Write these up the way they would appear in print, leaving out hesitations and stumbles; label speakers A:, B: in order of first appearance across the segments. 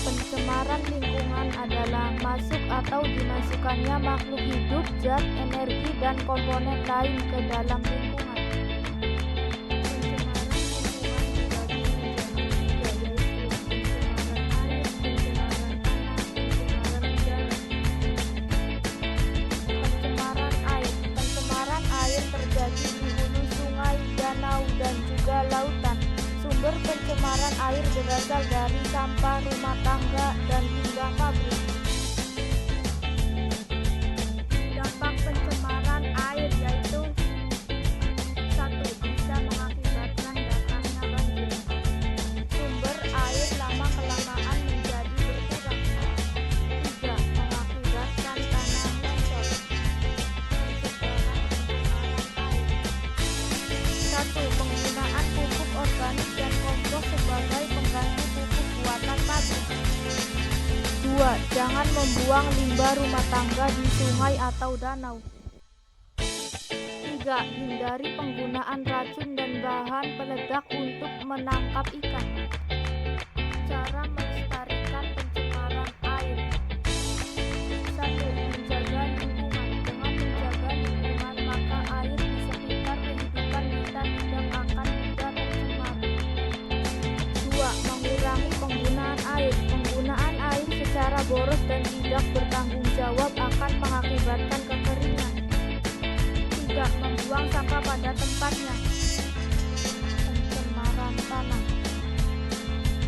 A: Pencemaran lingkungan adalah masuk atau dimasukkannya makhluk hidup, zat, energi, dan komponen lain ke dalam lingkungan. Pencemaran lingkungan dibagi menjadi tiga, yaitu pencemaran air, pencemaran tanah, pencemaran udara. Pencemaran air. Pencemaran air terjadi di hulu sungai, danau, dan juga lautan. Sumber pencemaran air berasal dari sampah rumah tangga dan limbah pabrik. Dampak pencemaran air yaitu 1. Bisa mengakibatkan datangnya banjir. Sumber air lama-kelamaan menjadi berkurang. 3. Mengakibatkan tanah longsor. Pencegahan pencemaran air. 1. Penggunaan pupuk organik dan kompos sebagai pengganti pupuk buatan pabrik. 2. Jangan membuang limbah rumah tangga di sungai atau danau. 3. Hindari penggunaan racun dan bahan peledak untuk menangkap ikan. Cara melestarikan pencemaran air. 1. Menjaga lingkungan. Dengan menjaga lingkungan, maka air di sekitar kehidupan kita tidak akan mudah tercemar. 2. Mengurangi penggunaan air. Penggunaan air secara boros dan tidak bertanggung jawab akan mengakibatkan kekeringan. 3. Membuang sampah pada tempatnya. Pencemaran tanah.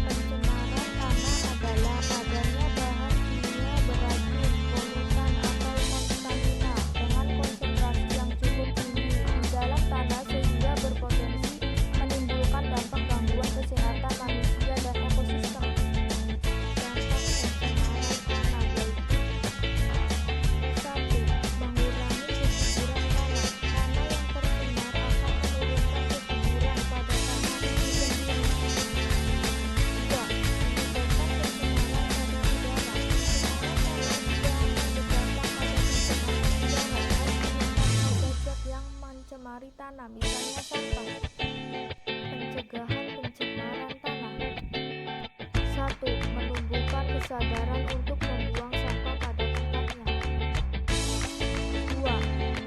A: Pencemaran tanah adalah adanya bahan kimia beracun, polutan atau kontamina dengan konsentrasi yang cukup tinggi di dalam tanah sehingga berpotensi menimbulkan dampak gangguan kesehatan manusia dan ekosistem. Dampak pencemaran tanah yaitu 1. Mengurangi kesuburan tanah. Tanah yang tercemar akan menurunkan kesuburan pada tanah itu sendiri. 2. Menyebabkan pencemaran pada udara. Pencemaran tanah juga akan berdampak pada pencemaran udara karena zat yang mencemari tanah, misalnya sampah. Pencegahan pencemaran tanah. 1. Menumbuhkan kesadaran untuk membuang sampah pada tempatnya. 2.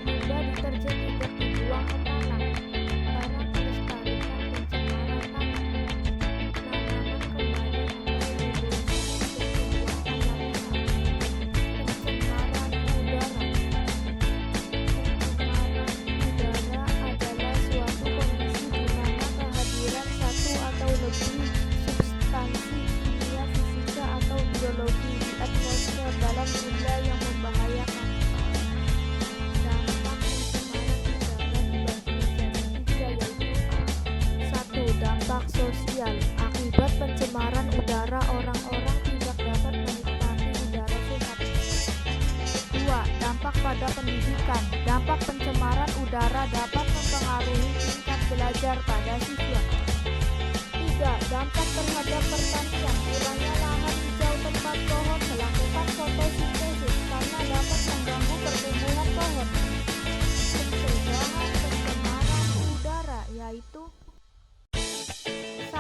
A: Limbah deterjen tidak dibuang ke tanah. Cara melestarikan pencemaran tanah. Tanaman kembali atau reboisasi pertumbuhan lapisan. Pencemaran udara. Pencemaran udara adalah suatu kondisi di mana kehadiran satu atau lebih substansi kimia, fisika, atau biologi di atmosfer dalam jumlah yang membahayakan. Dampak pencemaran udara dibagi menjadi tiga, yaitu 1. Dampak sosial. Akibat pencemaran udara, orang-orang tidak dapat menikmati udara sehat. 2. Dampak pada pendidikan. Dampak pencemaran udara dapat mempengaruhi tingkat belajar pada siswa. 3. Dampak terhadap pertanian. Kurangnya lahan hijau tempat pohon melakukan fotosintesis karena dapat mengganggu pertumbuhan pohon. Pencegahan pencemaran udara yaitu 1.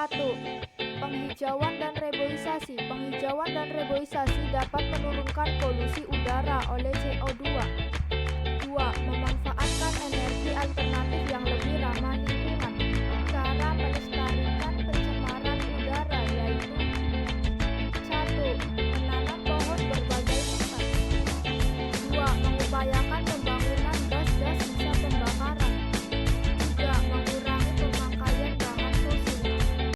A: Penghijauan dan reboisasi. Penghijauan dan reboisasi dapat menurunkan polusi udara oleh CO2.